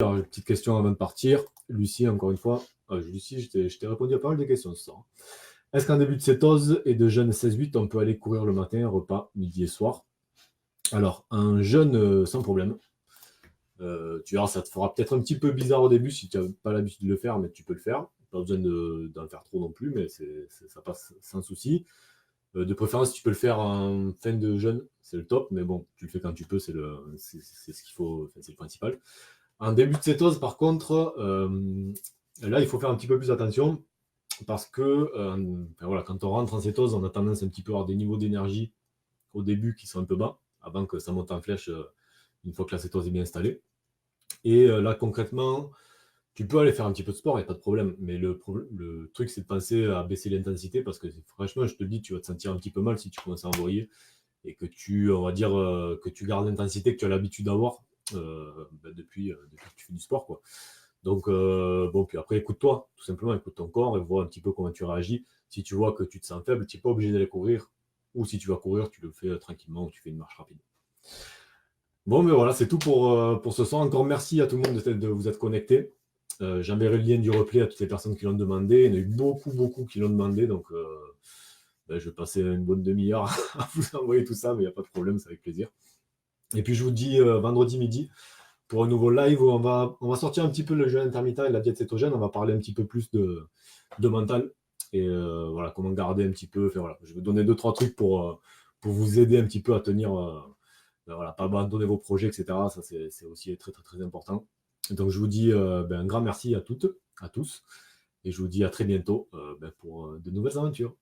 Alors, une petite question avant de partir. Lucie, encore une fois. Lucie, je t'ai répondu à pas mal de questions ce soir. Est-ce qu'en début de cétose et de jeûne 16-8, on peut aller courir le matin, repas, midi et soir? Alors, un jeûne sans problème. Tu verras, ça te fera peut-être un petit peu bizarre au début si tu n'as pas l'habitude de le faire, mais tu peux le faire. Pas besoin d'en faire trop non plus, mais ça passe sans souci. De préférence, tu peux le faire en fin de jeûne, c'est le top, mais bon, tu le fais quand tu peux, c'est ce qu'il faut, enfin, c'est le principal. En début de cétose, par contre, là, il faut faire un petit peu plus attention parce que enfin, voilà, quand on rentre en cétose, on a tendance un petit peu à avoir des niveaux d'énergie au début qui sont un peu bas, avant que ça monte en flèche une fois que la cétose est bien installée. Et là, concrètement, tu peux aller faire un petit peu de sport, il n'y a pas de problème. Mais le truc, c'est de penser à baisser l'intensité parce que franchement, je te le dis, tu vas te sentir un petit peu mal si tu commences à envoyer et que on va dire, que tu gardes l'intensité que tu as l'habitude d'avoir depuis que tu fais du sport, quoi. Donc, bon, puis après, écoute-toi, tout simplement, écoute ton corps et vois un petit peu comment tu réagis. Si tu vois que tu te sens faible, tu n'es pas obligé d'aller courir. Ou si tu vas courir, tu le fais tranquillement ou tu fais une marche rapide. Bon, mais voilà, c'est tout pour ce soir. Encore merci à tout le monde de vous être connectés. J'enverrai le lien du replay à toutes les personnes qui l'ont demandé. Il y en a eu beaucoup, beaucoup qui l'ont demandé. Donc, je vais passer une bonne demi-heure à vous envoyer tout ça, mais il n'y a pas de problème, c'est avec plaisir. Et puis, je vous dis vendredi midi pour un nouveau live où on va sortir un petit peu le jeûne intermittent et la diète cétogène. On va parler un petit peu plus de mental et voilà, comment garder un petit peu. Enfin, voilà, je vais donner 2-3 trucs pour vous aider un petit peu à tenir. Voilà, pas abandonner vos projets, etc. Ça, c'est aussi très, très, très important. Donc, je vous dis un grand merci à toutes, à tous. Et je vous dis à très bientôt pour de nouvelles aventures.